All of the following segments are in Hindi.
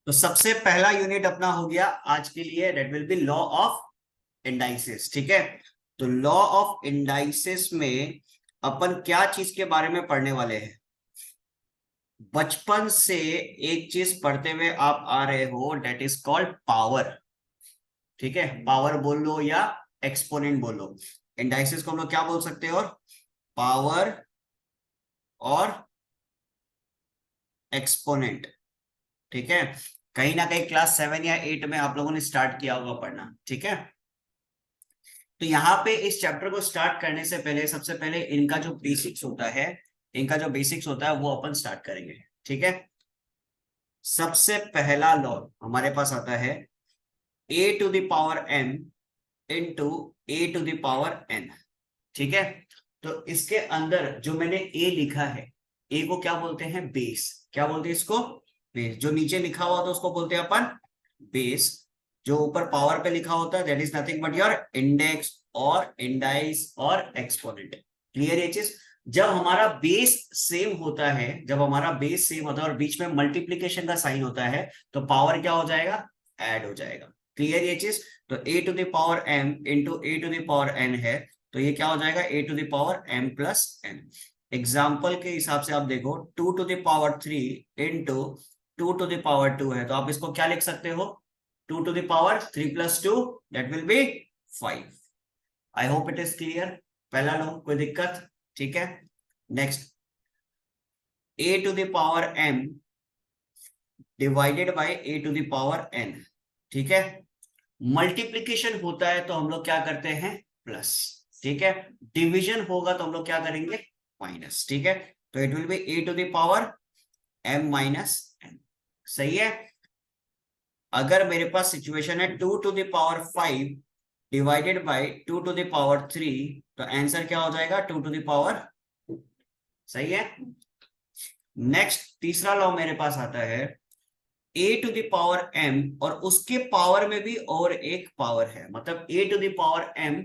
तो सबसे पहला यूनिट अपना हो गया आज के लिए, that will be law of indices. ठीक है, तो लॉ ऑफ इंडाइसिस में अपन क्या चीज के बारे में पढ़ने वाले हैं? बचपन से एक चीज पढ़ते हुए आप आ रहे हो, दैट इज कॉल्ड पावर। ठीक है, पावर बोल लो या एक्सपोनेंट बोलो, इंडाइसिस को हम लोग क्या बोल सकते हैं? और पावर और एक्सपोनेंट। ठीक है, कहीं ना कहीं क्लास 7 या 8 में आप लोगों ने स्टार्ट किया होगा पढ़ना। ठीक है, तो यहाँ पे इस चैप्टर को स्टार्ट करने से पहले सबसे पहले इनका जो बेसिक्स होता है, वो अपन स्टार्ट करेंगे। ठीक है, सबसे पहला लॉ हमारे पास आता है ए to the power M into A to the power N. ठीक है, तो इसके अंदर जो मैंने ए लिखा है, ए को क्या बोलते हैं? बेस। क्या बोलते हैं इसको? बेस। जो नीचे लिखा हुआ था उसको बोलते हैं अपन बेस। जो ऊपर पावर पे लिखा होता है that is nothing but your index और इंडाइस और एक्सपोनेंट। क्लियर ये चीज? जब हमारा बेस सेम होता है और बीच में मल्टीप्लीकेशन का साइन होता है, तो पावर क्या हो जाएगा? ऐड हो जाएगा। क्लियर ये चीज? तो a to the power M into A to the power n है, तो ये क्या हो जाएगा? A to the power m plus n. Example के हिसाब से आप देखो, 2 to the power 3 into 2 to the power 2 है, तो आप इसको क्या लिख सकते हो? 2 to the power 3 plus 2, that will be 5। I hope it is clear. पहला लो, कोई दिक्कत? ठीक है, next, a to the power m divided by a to the power n। ठीक है, मल्टीप्लीकेशन होता है तो हम लोग क्या करते हैं? प्लस। ठीक है, डिवीजन होगा तो हम लोग क्या करेंगे? माइनस। ठीक है, तो it will be a to the power m minus n. सही है। अगर मेरे पास सिचुएशन है 2 to the power 5 divided by 2 to the power 3, तो आंसर क्या हो जाएगा? 2 to the power। सही है। नेक्स्ट, तीसरा लॉ मेरे पास आता है ए टू द पावर एम, और उसके पावर में भी और एक पावर है, मतलब a to the power m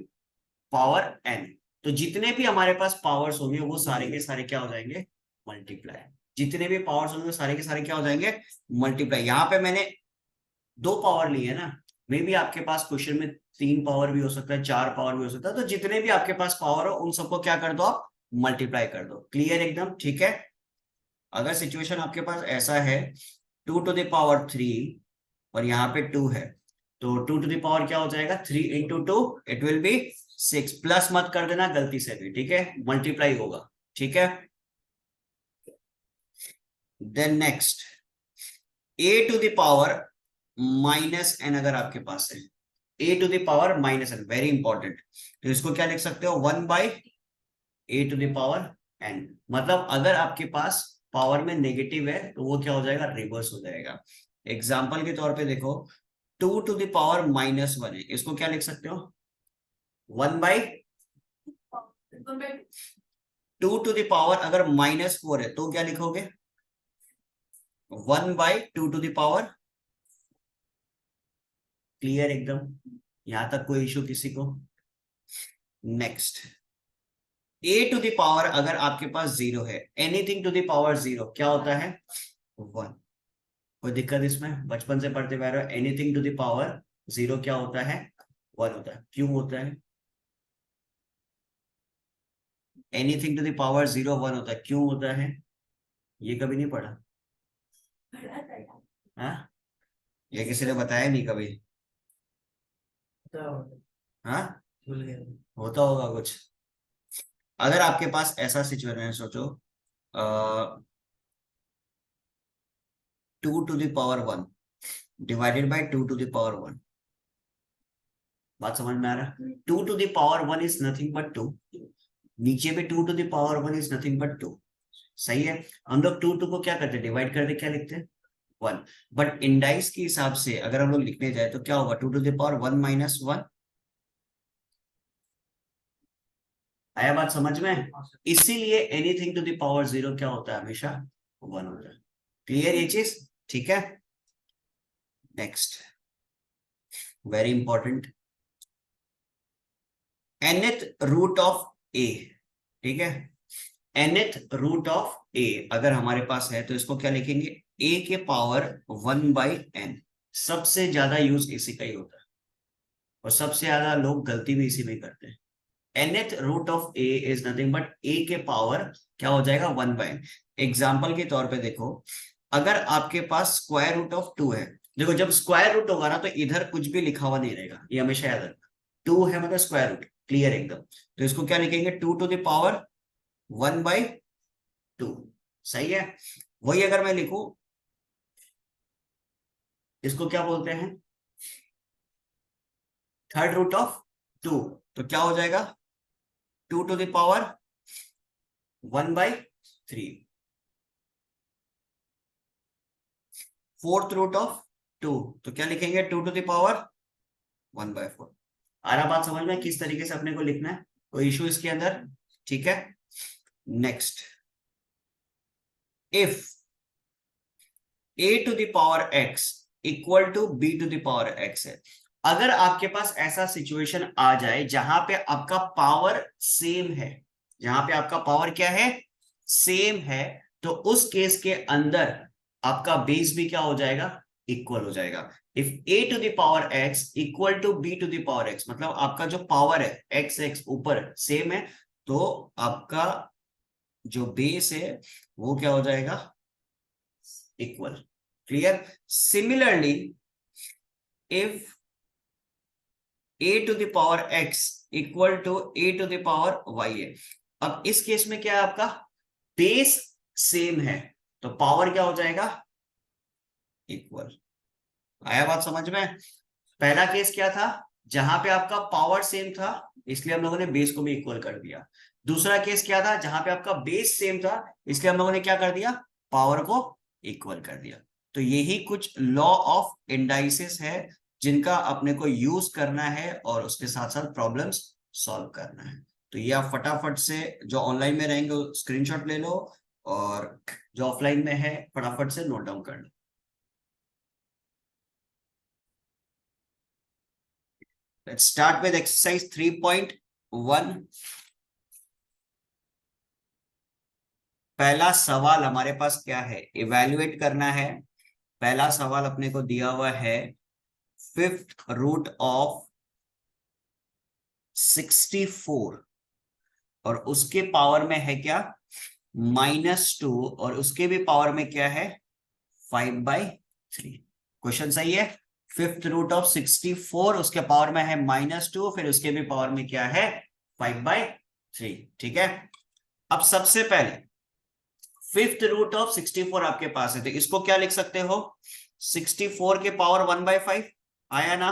power n. तो जितने भी हमारे पास पावर्स होंगे वो सारे के सारे क्या हो जाएंगे? मल्टीप्लाई। जितने भी पावर्स होंगे वो सारे के सारे क्या हो जाएंगे? मल्टीप्लाई। यहाँ पे मैंने 2 पावर ली है ना, मे भी आपके पास क्वेश्चन में 3 पावर भी हो सकता है, 4 पावर भी हो सकता है, तो जितने भी आपके पास पावर हो उन सबको क्या कर दो? आप मल्टीप्लाई कर दो। क्लियर एकदम? ठीक है, अगर सिचुएशन आपके पास ऐसा है 2 to the power 3 और यहाँ पे 2 है, तो 2 to the power क्या हो जाएगा? 3 into 2, it will B 6। Plus मत कर देना गलती से भी, ठीक है, मल्टीप्लाई होगा। ठीक है, then next, a to the power minus n अगर आपके पास है, ए to the power minus n, very important, तो इसको क्या लिख सकते हो? 1/a to the power n। मतलब अगर आपके पास पावर में नेगेटिव है तो वो क्या हो जाएगा? रिवर्स हो जाएगा। एग्जाम्पल के तौर पे देखो, 2 to the power -1 है, इसको क्या लिख सकते हो? 1/2 to the power, अगर -4 है तो क्या लिखोगे? 1/2 to the power। क्लियर एकदम? यहां तक कोई इशू किसी को? Next, a to the power अगर आपके पास 0 है, एनीथिंग टू द पावर 0 क्या होता है? 1। कोई दिक्कत इसमें? बचपन से पढ़ते हुए आ रहे हो, एनीथिंग टू द पावर 0 क्या होता है? 1 होता है। क्यों होता है? एनीथिंग टू द पावर 0 1 होता है, क्यों होता है? ये कभी नहीं पढ़ा? हाँ, ये किसी ने बताया नहीं कभी? हाँ, होता होगा कुछ। अगर आपके पास ऐसा सिचुएशन है, सोचो 2 to the power 1 divided by 2 to the power 1। बात समझ में आ रहा है? 2 to the power 1 is nothing but 2, नीचे पे 2 to the power 1 is nothing but 2। सही है, हम लोग 2 को क्या करते हैं? डिवाइड करते, क्या लिखते हैं? 1। बट इंडाइस के हिसाब से अगर हम लोग लिखने जाए तो क्या होगा? 2 to the power 1 - 1। आया बात समझ में? इसीलिए एनीथिंग टू द पावर 0 क्या होता है? हमेशा 1 होता है। क्लियर ये चीज? ठीक है, next, very important, nth root of a। ठीक है, nth रूट ऑफ a अगर हमारे पास है तो इसको क्या लिखेंगे? ए के पावर 1/n। सबसे ज्यादा यूज इसी का ही होता है और सबसे ज्यादा लोग गलती भी इसी में करते हैं। nth root of a is nothing but a के पावर क्या हो जाएगा 1/n। एग्जाम्पल के तौर पे देखो, अगर आपके पास स्क्वायर रूट ऑफ 2 है, देखो जब स्क्वायर रूट होगा ना तो इधर कुछ भी लिखा हुआ नहीं रहेगा, ये हमेशा याद रखना। 2 है मतलब स्क्वायर रूट, क्लियर एकदम। तो इसको क्या लिखेंगे, 2 to the power 1/2। सही है। वही अगर मैं लिखूं, इसको क्या बोलते हैं, थर्ड रूट ऑफ 2, तो क्या हो जाएगा 2 to the power 1/3। Fourth root of 2, तो क्या लिखेंगे 2 to the power 1/4। आ रहा बात समझ में किस तरीके से अपने को लिखना है, कोई इशू इसके अंदर, ठीक है। Next, if a to the power x equal to b to the power x है। अगर आपके पास ऐसा सिचुएशन आ जाए जहां पे आपका पावर सेम है, जहां पे आपका पावर क्या है, सेम है, तो उस केस के अंदर आपका बेस भी क्या हो जाएगा, इक्वल हो जाएगा। If a to the power x equal to b to the power x, मतलब आपका जो पावर है x ऊपर सेम है, तो आपका जो बेस है वो क्या हो जाएगा, equal. Clear. Similarly if a to the power x equal to a to the power y है, अब इस केस में क्या है, आपका बेस सेम है, तो पावर क्या हो जाएगा, इक्वल। आया बात समझ में। पहला केस क्या था, जहां पे आपका पावर सेम था इसलिए हम लोगों ने बेस को भी इक्वल कर दिया। दूसरा केस क्या था, जहां पे आपका बेस सेम था इसलिए हम लोगों ने क्या कर दिया, पावर को इक्वल कर दिया। तो यही कुछ लॉ ऑफ इंडाइसिस है जिनका अपने को यूज करना है और उसके साथ साथ प्रॉब्लम्स सॉल्व करना है। तो ये आप फटाफट से जो ऑनलाइन में रहेंगे स्क्रीनशॉट ले लो और जो ऑफलाइन में है फटाफट से नोट डाउन कर लो। Let's start with exercise 3.1। पहला सवाल हमारे पास क्या है, इवेल्युएट करना है। पहला सवाल अपने को दिया हुआ है, फिफ्थ रूट ऑफ 64 और उसके पावर में है क्या, -2, और उसके भी पावर में क्या है, 5/3। क्वेश्चन सही है। फिफ्थ रूट ऑफ 64 उसके पावर में है -2, फिर उसके भी पावर में क्या है, 5/3। ठीक है। अब सबसे पहले फिफ्थ रूट ऑफ 64 आपके पास है, तो इसको क्या लिख सकते हो, 64 के पावर 1/5 आया ना,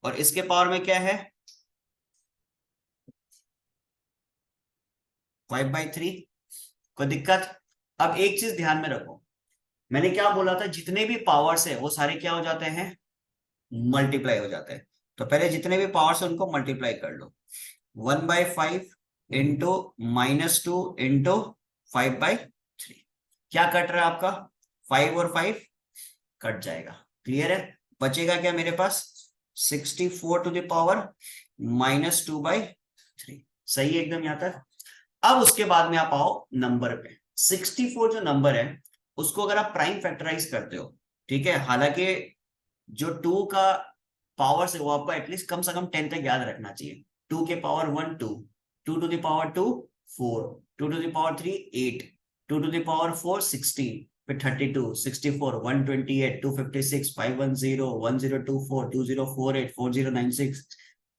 और इसके पावर में क्या है, 5/3। कोई दिक्कत। अब एक चीज ध्यान में रखो, मैंने क्या बोला था, जितने भी पावर्स है वो सारे क्या हो जाते हैं, मल्टीप्लाई हो जाते हैं। तो पहले जितने भी पावर्स है उनको मल्टीप्लाई कर लो, 1/5 इंटू -2 इंटू 5/3। क्या कट रहा है आपका, 5 और 5 कट जाएगा। क्लियर है। बचेगा क्या मेरे पास, 64 टू द पावर -2/3। सही है एकदम यहां तक। अब उसके बाद में आप आओ नंबर पे। 64 जो नंबर है उसको अगर आप प्राइम फैक्टराइज करते हो, ठीक है, हालांकि जो 2 का पावर से वो आपको एटलीस्ट कम से कम 10 तक याद रखना चाहिए। 2 के power 1 2, 2 to the power 2 4, 2 to the power 3 8, 2 to the power 4 16, फिर 32 64 128 256 510 1024 2048 4096।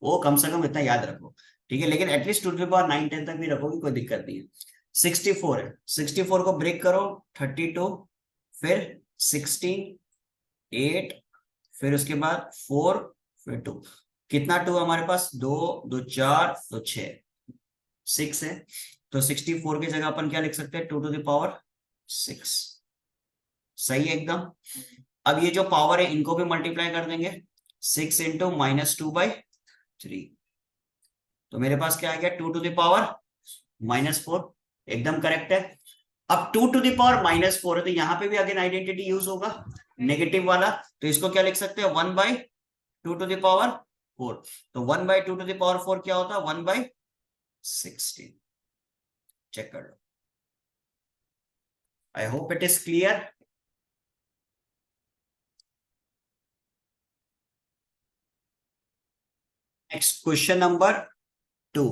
वो कम से कम इतना याद रखो, ठीक है। लेकिन एटलीस्ट 2 टू द पावर 9 10 तक भी रखोगे कोई दिक्कत नहीं है। 64 है, 64 को ब्रेक करो, 32, फिर 16 8, फिर उसके बाद 4, फिर 2। कितना 2 हमारे पास, 2 2 4 2 6 6 है। तो 64 की जगह अपन क्या लिख सकते हैं, 2 टू द पावर 6। सही है एकदम। अब ये जो पावर है इनको भी मल्टीप्लाई कर देंगे, 6 इंटू -2/3। तो मेरे पास क्या आ गया, 2 टू द पावर -4। एकदम करेक्ट है। अब 2 टू द पावर -4 है तो यहां पे भी अगेन आइडेंटिटी यूज होगा, नेगेटिव वाला। तो इसको क्या लिख सकते हैं, 1/2 टू द पावर 4। तो 1/2 टू द पावर 4 क्या होता है, 1/16। चेक कर लो। I hope it is clear. Next question number 2।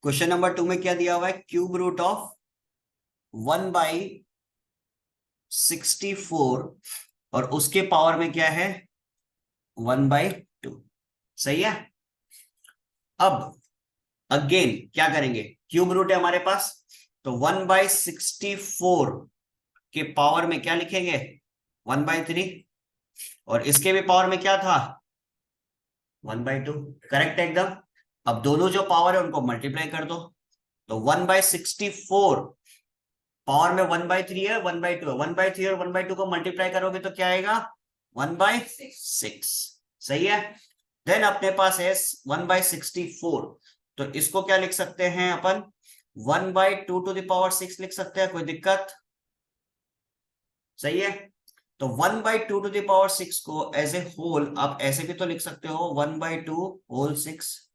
Question number 2 में क्या दिया हुआ है, क्यूब रूट ऑफ 1/64 और उसके पावर में क्या है 1/2। सही है। अब अगेन क्या करेंगे, क्यूब रूट है हमारे पास, तो 1/64 के पावर में क्या लिखेंगे 1/3 और इसके भी पावर में क्या था 1/2। करेक्ट है एकदम। अब दोनों जो पावर है उनको मल्टीप्लाई कर दो, तो 1/64 पावर में 1/3 है 1/2 है, 1/3 और 1/2 को मल्टीप्लाई करोगे तो क्या आएगा 1/6। सही है। देन अपने पास है 1/64, तो इसको क्या लिख सकते हैं अपन 1/2 to the power 6 लिख सकते हैं, कोई दिक्कत। सही है। तो 1/2 to the power 6 को एज ए होल आप ऐसे भी तो लिख सकते हो 1/2 whole 6,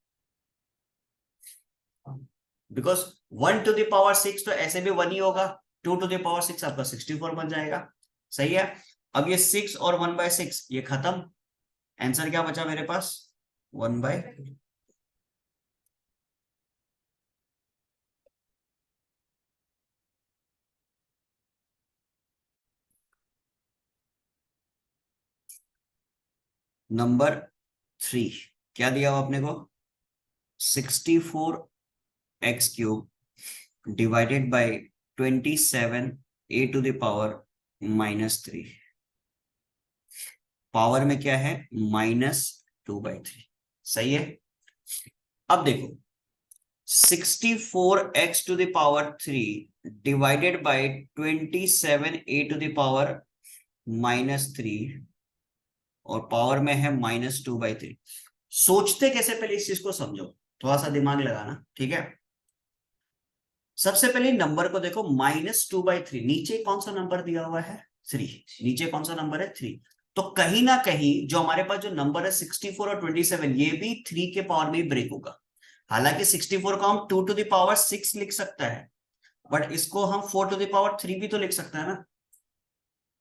because 1 to the power 6 तो ऐसे भी 1 ही होगा, 2 to the power 6 आपका 64 बन जाएगा। सही है। अब ये 6 और 1/6 ये खत्म, आंसर क्या बचा मेरे पास 1/2। नंबर 3 क्या दिया हुआ अपने को 64x³ divided by 27 a⁻³ power में क्या है -2/3। सही है। अब देखो 64x³ डिवाइडेड बाय 27a⁻³ और पावर में है -2/3। सोचते कैसे, पहले इस चीज को समझो, थोड़ा सा दिमाग लगाना, ठीक है। सबसे पहले नंबर को देखो -2/3, नीचे कौन सा नंबर दिया हुआ है 3, नीचे कौन सा नंबर है 3, तो कहीं ना कहीं जो हमारे पास जो नंबर है 64 और 27 ये भी 3 के पावर में ही ब्रेक होगा। हालांकि 64 को हम 2 to the power 6 लिख सकता है, बट इसको हम 4 to the power 3 भी तो लिख सकता है ना।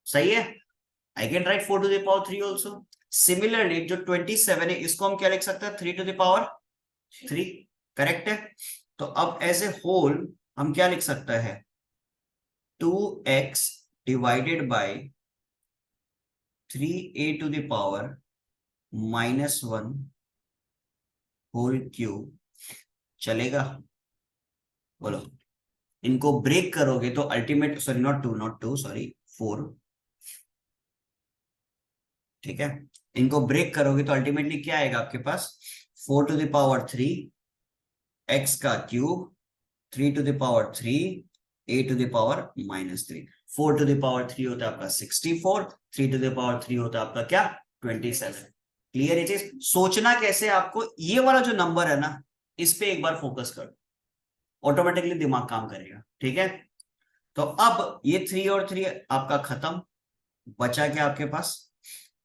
सही है। I can write 4 to the power 3 also. Similarly जो 27 है इसको हम क्या लिख सकते हैं 3 to the power 3। करेक्ट है। तो अब एज ए होल हम क्या लिख सकते हैं 2x divided by 3a⁻⁻1 whole cube चलेगा। बोलो। इनको ब्रेक करोगे तो ultimate, sorry not two sorry 4, ठीक है। इनको ब्रेक करोगे तो अल्टीमेटली क्या आएगा आपके पास 4 to the power 3 x का cube 3 to the power 3 a⁻3। 4 to the power 3 होता है आपका 64, 3 to the power 3 होता है आपका क्या 27। क्लियर है चीज। सोचना कैसे आपको, ये वाला जो नंबर है ना इस पे एक बार फोकस कर, ऑटोमेटिकली दिमाग काम करेगा। ठीक है। तो अब ये 3 और 3 आपका खत्म, बचा क्या आपके पास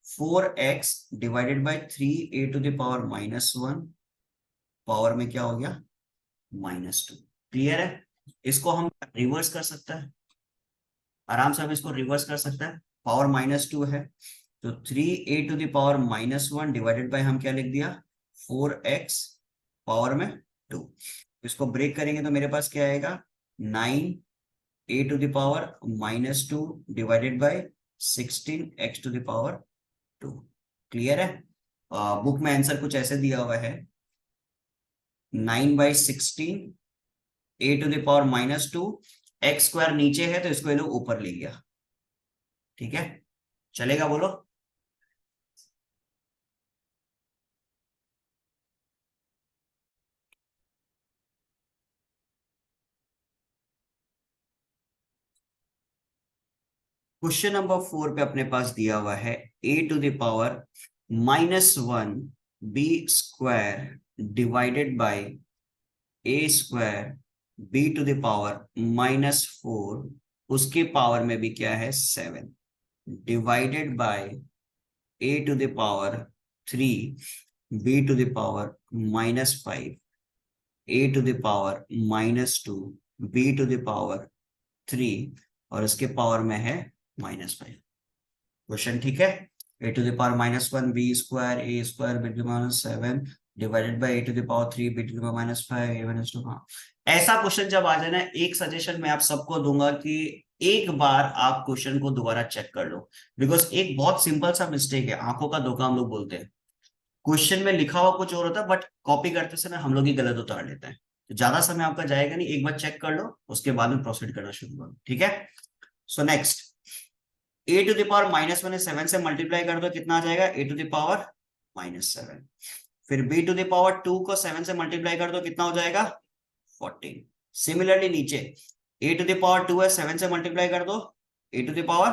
4x divided by 3a⁻⁻1 power में क्या हो गया -2। क्लियर है। इसको हम रिवर्स कर सकते हैं, आराम से हम इसको रिवर्स कर सकते हैं। पावर -2 है तो 3a⁻1 डिवाइडेड बाय हम क्या लिख दिया 4x पावर में 2। इसको ब्रेक करेंगे तो मेरे पास क्या आएगा 9a⁻2 divided by 16x⁻2। Clear है। बुक में आंसर कुछ ऐसे दिया हुआ है 9/16 a⁻2, x² नीचे है तो इसको ये लोग ऊपर ले गया। ठीक है, चलेगा बोलो। क्वेश्चन नंबर 4 पे अपने पास दिया हुआ है a⁻1 b² divided by a² b⁻4 उसके पावर में भी क्या है 7 divided by a⁻3 b⁻5 a⁻2 b⁻3 और इसके पावर में है -5। क्वेश्चन ठीक है। a to the power -1 b square a square b to the power -7 divided by a to the power 3 b to the power -5 a-2। हाँ, ऐसा क्वेश्चन जब आ जाए ना, एक सजेशन मैं आप सबको दूंगा कि एक बार आप क्वेश्चन को दोबारा चेक कर लो। बिकॉज एक बहुत सिंपल सा मिस्टेक है, आंखों का धोखा हम लोग बोलते हैं। क्वेश्चन में लिखा हुआ कुछ और होता है, बट कॉपी करते समय हम लोग ही गलत उतार लेते हैं। तो ज्यादा समय आपका जाएगा नहीं, एक बार चेक कर लो, उसके बाद में प्रोसीड करना शुरू करो। ठीक है। So next, a to the power -1 7 से मल्टीप्लाई कर दो, कितना आ जाएगा a टू द पावर -7। फिर b टू द पावर 2 को 7 से मल्टीप्लाई कर दो, कितना हो जाएगा 14। सिमिलरली नीचे a टू द पावर 2 है, 7 से मल्टीप्लाई कर दो, a टू द पावर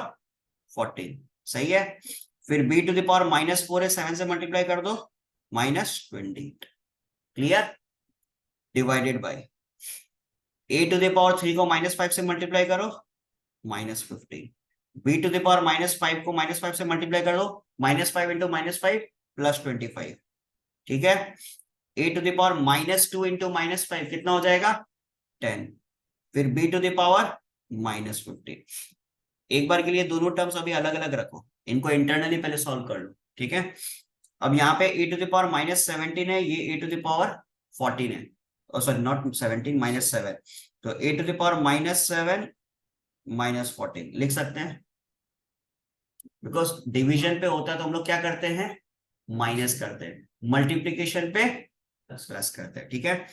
14। सही है। फिर b टू द पावर -4 है, 7 से मल्टीप्लाई कर दो, -20। Clear. Divided by a to the power 3 को -5 से मल्टीप्लाई करो, -15। b टू द पावर -5 को -5 से मल्टीप्लाई कर दो, -5 इंटू -5 +25। ठीक है। a to the power -2 into -5 कितना हो जाएगा 10। फिर b टू द पावर -15। एक बार के लिए दोनों टर्म्स अभी अलग अलग रखो, इनको इंटरनली पहले सॉल्व कर लो। ठीक है। अब यहाँ पे a टू द पावर -17 है, ये a टू द पावर 14 है, सॉरी नॉट 17 -7। तो a टू द पावर -7 -14 लिख सकते हैं। बिकॉज डिवीजन पे होता है तो हम लोग क्या करते हैं, माइनस करते हैं। मल्टीप्लीकेशन पे प्लस करते हैं। ठीक है।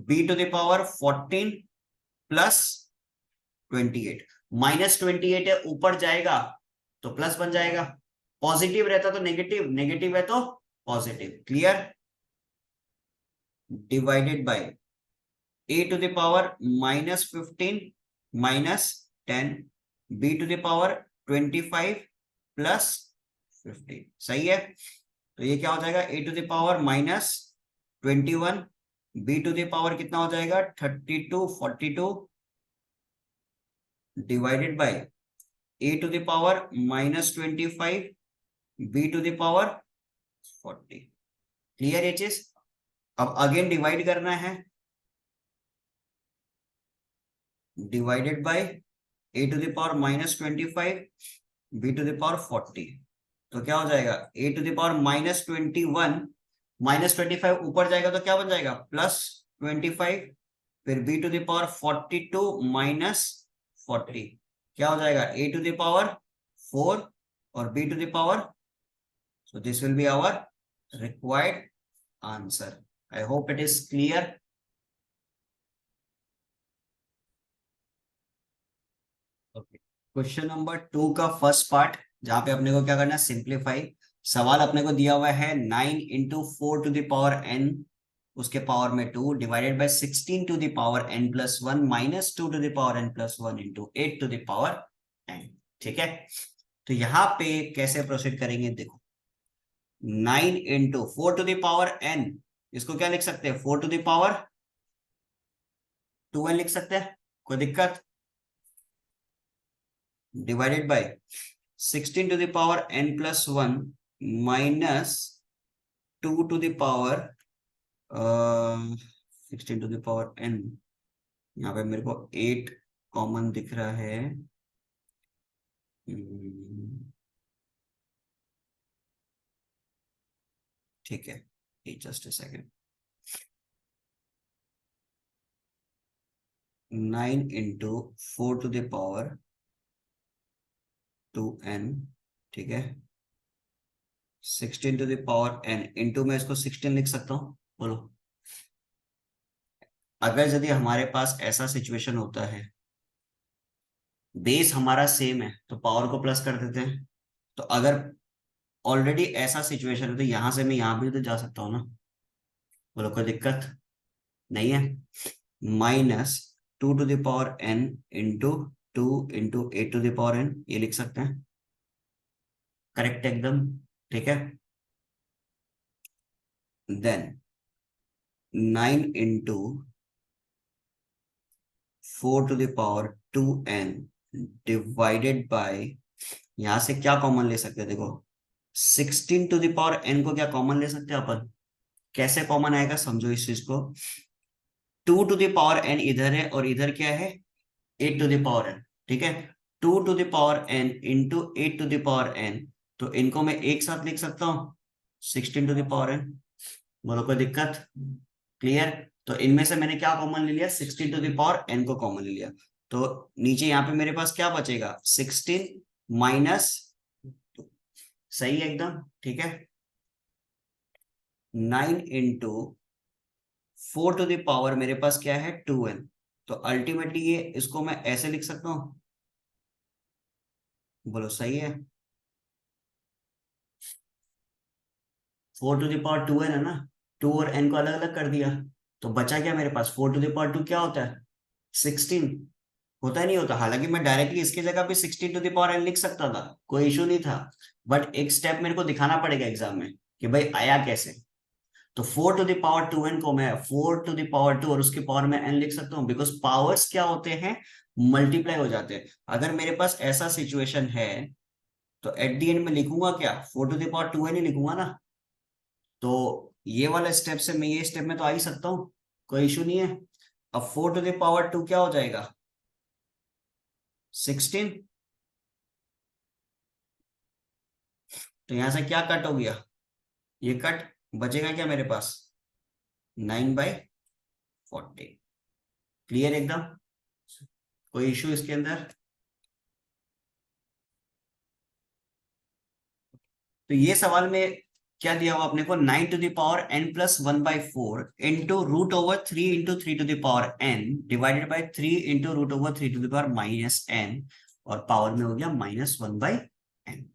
b to the power 14 plus 28, -28 है, ऊपर जाएगा तो प्लस बन जाएगा, पॉजिटिव रहता तो नेगेटिव, नेगेटिव है तो positive. Clear. Divided by a to the power -15 -10 b to the power 25 plus 15। सही है। तो ये क्या हो जाएगा a to the power -21, b to the power कितना हो जाएगा 32 42 divided by a to the power -25 b to the power 40। Clear ये चीज। अब अगेन डिवाइड करना है, divided by a to the power -25 b to the power 40। तो क्या हो जाएगा a टू द पावर -21 -25 ऊपर जाएगा तो क्या बन जाएगा +25। फिर b टू द पावर 42 -40 क्या हो जाएगा a टू द पावर 4 और b to the power. So this will be our required answer. I hope it is clear. Okay, question number 2 का फर्स्ट पार्ट, जहां पे अपने को क्या करना है, सिंप्लीफाई। सवाल अपने को दिया हुआ है 9 into 4 to the power n, उसके पावर में 2 divided by 16 to the power n plus 1 -2 to the power n plus 1 into 8 to the power n। ठीक है। तो यहाँ पे कैसे प्रोसीड करेंगे, देखो 9 into 4 to the power n, इसको क्या लिख सकते हैं 4 टू द पावर 2n लिख सकते हैं, कोई दिक्कत। Divided by 16 to the power n plus 1 -2 to the power 16 to the power n। यहाँ पे मेरे को 8 कॉमन दिख रहा है। ठीक है, just a second. 9 into 4 to the power 2n। ठीक है। 16 to the power n into, मैं इसको 16 लिख सकता हूँ, बोलो। अगर यदि हमारे पास ऐसा सिचुएशन होता है, बेस हमारा सेम है तो पावर को प्लस कर देते हैं। तो अगर ऑलरेडी ऐसा सिचुएशन है तो यहां से मैं यहां भी तो जा सकता हूँ ना, बोलो कोई दिक्कत नहीं है। -2 to the power n into 2 into 8 to the power n, ये लिख सकते हैं, करेक्ट एकदम। ठीक है। Then 9 into 4 to the power 2n divided by, यहां से क्या कॉमन ले सकते हैं, देखो 16 टू द पावर n को क्या कॉमन ले सकते हैं अपन, कैसे कॉमन आएगा समझो इस चीज को। 2 टू द पावर n इधर है और इधर क्या है 8 टू द पावर n। ठीक है। 2 to the power n into 8 to the power n, तो इनको मैं एक साथ लिख सकता हूँ 16 to the power n। बोलो कोई दिक्कत? क्लियर? तो इनमें से मैंने क्या कॉमन ले लिया? 16 to the power n को कॉमन ले लिया। तो नीचे यहाँ पे मेरे पास क्या बचेगा? 16 माइनस, सही है एकदम, ठीक है। 9 इंटू 4 to the power मेरे पास क्या है? 2n। तो अल्टीमेटली ये इसको मैं ऐसे लिख सकता हूँ, बोलो सही है? 4 to the power 2n है ना, 2 और n को अलग अलग कर दिया, तो बचा क्या मेरे पास? 4 to the power 2 क्या होता है? 16 होता है, नहीं होता? हालांकि मैं डायरेक्टली इसकी जगह पे 16 to the power n लिख सकता था, कोई इशू नहीं था, बट एक स्टेप मेरे को दिखाना पड़ेगा एग्जाम में कि भाई आया कैसे। तो 4 to the power 2n को मैं 4 to the power 2 और उसके पावर में n लिख सकता हूँ, बिकॉज पावर्स क्या होते हैं? मल्टीप्लाई हो जाते हैं। अगर मेरे पास ऐसा सिचुएशन है तो एट दी एंड में लिखूंगा क्या? 4 to the power 2n ही लिखूंगा ना। तो ये वाला स्टेप से मैं ये स्टेप में तो आ ही सकता हूँ, कोई इशू नहीं है। अब 4 to the power 2 क्या हो जाएगा? 16। तो यहां से क्या कट हो गया? ये कट, बचेगा क्या मेरे पास? 9/40। क्लियर एकदम? कोई इशू इसके अंदर? तो ये सवाल में क्या दिया हुआ अपने को? 9 to the power n+1/4 into √3 × 3 to the power n divided by 3 into √3 to the power -n, और पावर में हो गया -1/n।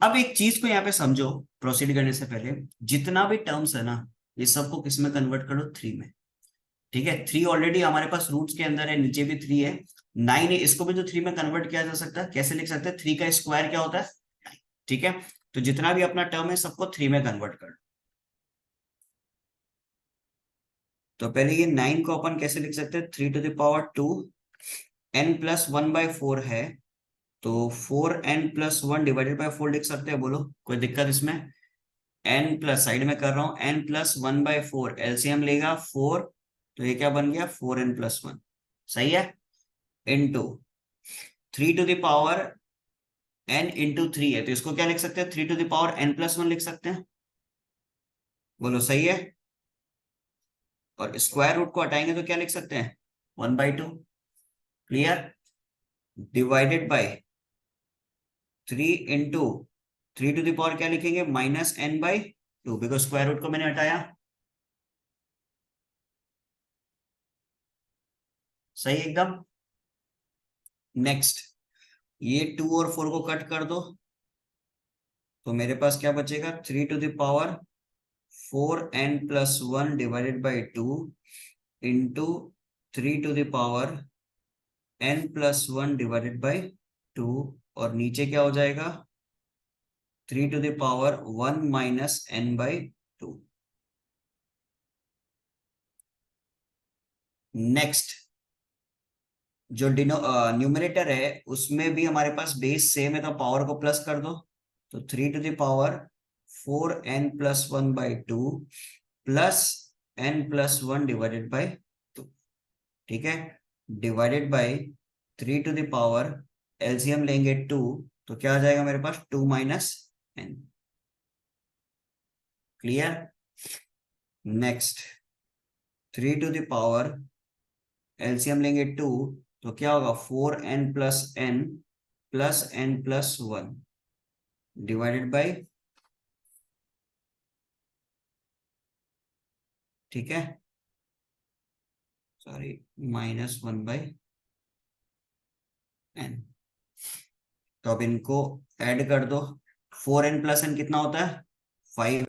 अब एक चीज को यहाँ पे समझो, प्रोसीड करने से पहले, जितना भी टर्म्स है ना, ये सबको किस में कन्वर्ट करो? 3 में। ठीक है, 3 ऑलरेडी हमारे पास रूट्स के अंदर है, नीचे भी 3 है, 9 है, इसको भी तो 3 में कन्वर्ट किया जा सकता है। कैसे लिख सकते हैं? 3 का स्क्वायर क्या होता है? 9। ठीक है, तो जितना भी अपना टर्म है सबको 3 में कन्वर्ट कर। तो पहले ये 9 को अपन कैसे लिख सकते हैं? 3 to the power 2 n+1/4 है, तो 4n+1 डिवाइडेड बाय 4 लिख सकते हैं। बोलो कोई दिक्कत इसमें? n प्लस, साइड में कर रहा हूं, n+1/4 एलसीएम लेगा 4, तो ये क्या बन गया? 4n+1, सही है, into 3 to the power n into 3 है, तो इसको क्या लिख सकते हैं? 3 to the power n+1 लिख सकते हैं। बोलो सही है? और स्क्वायर रूट को हटाएंगे तो क्या लिख सकते हैं? 1/2। Clear? Divided bye 3 into 3 to the power क्या लिखेंगे? -n/2, बिकॉज स्क्वायर रूट को मैंने हटाया। सही एकदम। नेक्स्ट, ये 2 और 4 को कट कर दो, तो मेरे पास क्या बचेगा? 3 to the power 4n+1 divided by 2 into 3 to the power n+1 divided by 2, और नीचे क्या हो जाएगा? 3 to the power 1 - n/2। Next, जो न्यूमरेटर है उसमें भी हमारे पास बेस सेम है, तो पावर को प्लस कर दो, तो 3 to the power 4n+1/2 plus n+1 divided by 2। ठीक है, divided by 3 to the power, LCM लेंगे 2, तो क्या आ जाएगा मेरे पास? 2 - n। Clear? Next, 3 to the power, LCM लेंगे 2, तो क्या होगा? 4n+n plus n+1 divided by, ठीक है, सॉरी, -1/n। तो अब इनको ऐड कर दो, 4n+n कितना होता है? 5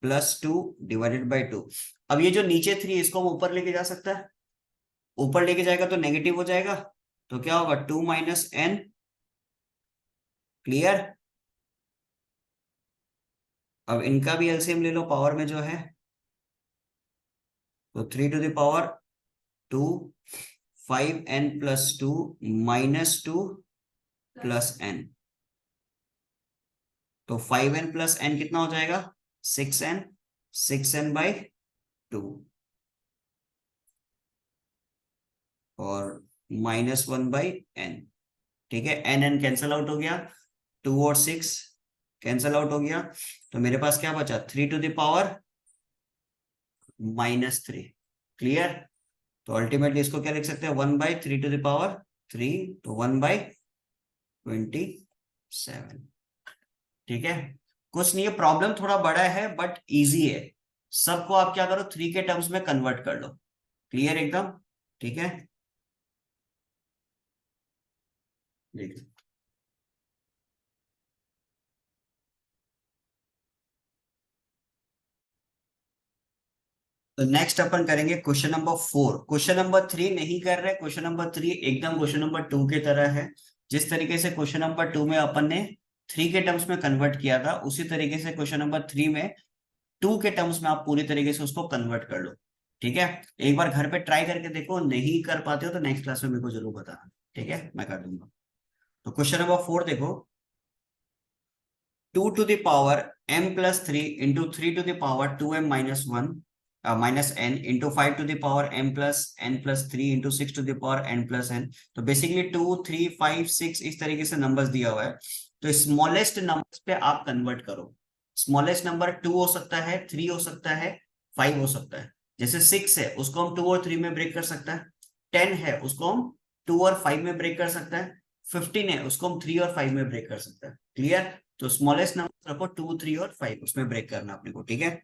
+ 2 डिवाइडेड बाई 2। अब ये जो नीचे 3 इसको हम ऊपर लेके जा सकता है, ऊपर लेके जाएगा तो नेगेटिव हो जाएगा, तो क्या होगा? 2 - n। क्लियर? अब इनका भी एलसीएम ले लो पावर में जो है, तो 3 to the power 2 5n+2 -2 plus n, तो 5n प्लस n कितना हो जाएगा? 6n, 6n/2, और -1/n। ठीक है, एन एन कैंसल आउट हो गया, 2 और 6 कैंसल आउट हो गया, तो मेरे पास क्या बचा, 3 to the power -3। क्लियर? तो अल्टीमेटली इसको क्या लिख सकते हैं, 1/3 to the power 3, तो 1/27। ठीक है, कुछ नहीं है, प्रॉब्लम थोड़ा बड़ा है बट इजी है। सबको आप क्या करो, 3 के टर्म्स में कन्वर्ट कर लो। क्लियर एकदम? ठीक है, देखिए। तो नेक्स्ट अपन करेंगे क्वेश्चन नंबर 4। क्वेश्चन नंबर 3 नहीं कर रहे, क्वेश्चन नंबर 3 एकदम क्वेश्चन नंबर 2 के तरह है। जिस तरीके से क्वेश्चन नंबर 2 में अपन ने 3 के टर्म्स में कन्वर्ट किया था, उसी तरीके से क्वेश्चन नंबर 3 में 2 के टर्म्स में आप पूरी तरीके से उसको कन्वर्ट कर लो। ठीक है, एक बार घर पे ट्राई करके देखो, नहीं कर पाते हो तो नेक्स्ट क्लास में मेरे को जरूर बताना। ठीक है, मैं कर दूंगा। तो क्वेश्चन नंबर 4 देखो, 2 to the power m+3 into 3 to the power 2m-1 minus n into 5 to the power m+n+3 into 6 to the power n+n। तो बेसिकली 2, 3, 5, 6 इस तरीके से नंबर्स दिया हुआ है। तो स्मॉलेस्ट नंबर्स पे आप कन्वर्ट करो। स्मॉलेस्ट नंबर 2 हो सकता है, 3 हो सकता है, 5 हो सकता है। जैसे 6 है उसको हम 2 और 3 में ब्रेक कर सकता है। 10 है उसको हम 2 और 5 में ब्रेक कर सकता है। 15 है उसको हम 3 और 5 में ब्रेक कर सकता है। क्लियर? तो स्मॉलेस्ट नंबर रखो 2, 3 और 5, उसमें ब्रेक करना अपने को। ठीक है,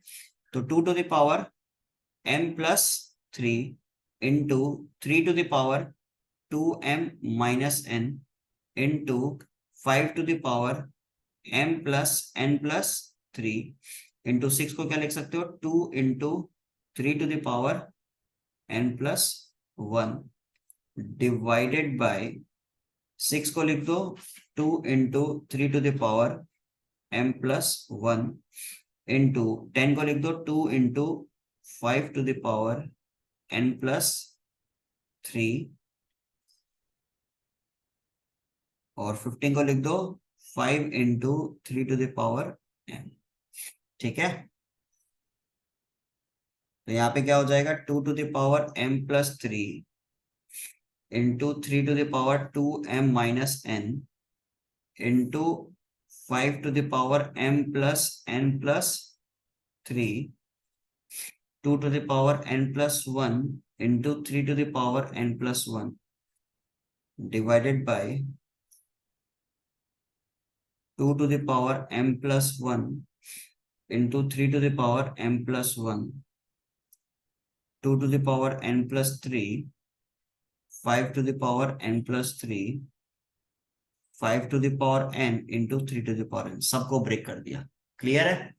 तो 2 to the power m+3 into 3 to the power 2m-n into 5 to the power m+n+3 into 6 को क्या लिख सकते हो, 2 into 3 to the power n+1 divided by 6 को लिख दो 2 into 3 to the power m+1 into 10 को लिख दो 2 into 5 to the power n+3 और 15 को लिख दो 5 into 3 to the power n। ठीक है, तो यहाँ पे क्या हो जाएगा, 2 to the power m+3 into 3 to the power 2m-n into 5 to the power m+n+3 2 to the power n+1 into 3 to the power n+1 divided by 2 to the power m+1 into 3 to the power m+1 2 to the power n+3 5 to the power n+3 5 to the power n into 3 to the power n, सबको ब्रेक कर दिया। क्लियर है?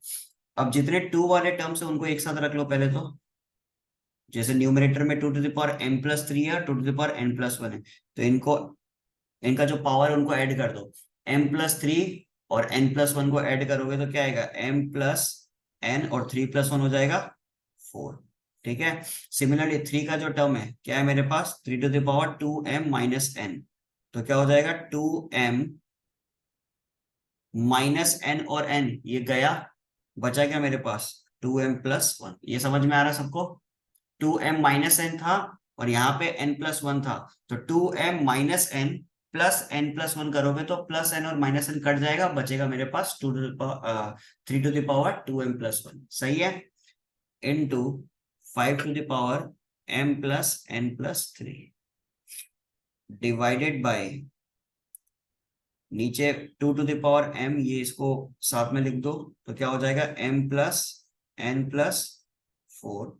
अब जितने 2 वाले टर्म्स है उनको एक साथ रख लो पहले तो। जैसे न्यूमरेटर में 2 to the power m+3 है, 2 to the power n+1 है, तो इनको, इनका जो पावर है उनको ऐड कर दो। m+3 और n+1 को ऐड करोगे तो क्या आएगा, m+n और 3+1 हो जाएगा 4। ठीक है, सिमिलरली 3 का जो टर्म है क्या है मेरे पास, 3 to the power 2m-n, तो क्या हो जाएगा 2m-n और n ये गया, बचा क्या मेरे पास 2m+1। ये समझ में आ रहा है सबको? 2m-n था और यहाँ पे n+1 था, तो 2m-n प्लस n+1 करोगे तो प्लस n और माइनस n कट जाएगा, बचेगा मेरे पास 3 to the power 2m+1। सही है, into 5 to the power m+n+3 divided by, नीचे 2 to the power m, ये इसको साथ में लिख दो तो क्या हो जाएगा m+n+4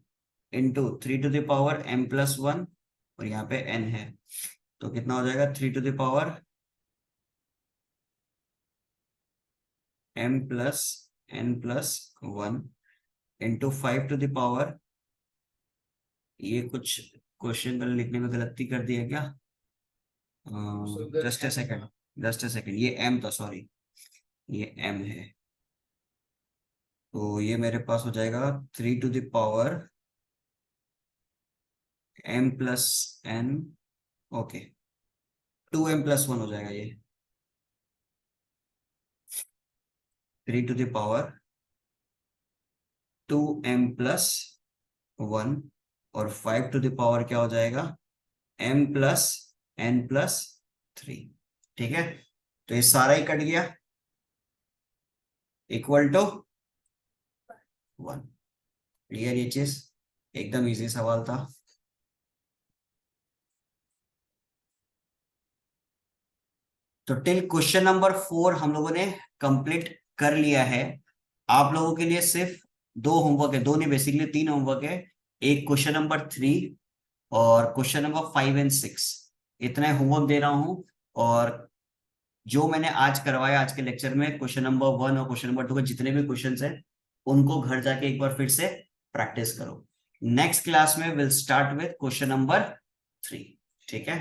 into 3 to the power m+1 और यहाँ पे n है, तो कितना हो जाएगा 3 to the power m+n+1 into 5 to the power, ये कुछ क्वेश्चन लिखने में गलती कर दी है क्या, just a second, just a second, ये m था, सॉरी ये m है, तो ये मेरे पास हो जाएगा 3 to the power m+n, okay 2m+1 हो जाएगा ये, 3 to the power 2m+1 और 5 to the power क्या हो जाएगा m+n+3। ठीक है, तो ये सारा ही कट गया, इक्वल टू 1। क्लियर ये चीज, एकदम इजी सवाल था। तो टिल क्वेश्चन नंबर 4 हम लोगों ने कंप्लीट कर लिया है। आप लोगों के लिए सिर्फ 2 होमवर्क है, 2 नहीं बेसिकली 3 होमवर्क है। एक क्वेश्चन नंबर 3 और क्वेश्चन नंबर 5 और 6, इतना होमवर्क दे रहा हूं। और जो मैंने आज करवाया आज के लेक्चर में, क्वेश्चन नंबर 1 और क्वेश्चन नंबर 2 के जितने भी क्वेश्चन है, उनको घर जाके एक बार फिर से प्रैक्टिस करो। नेक्स्ट क्लास में will start with question number 3। ठीक है।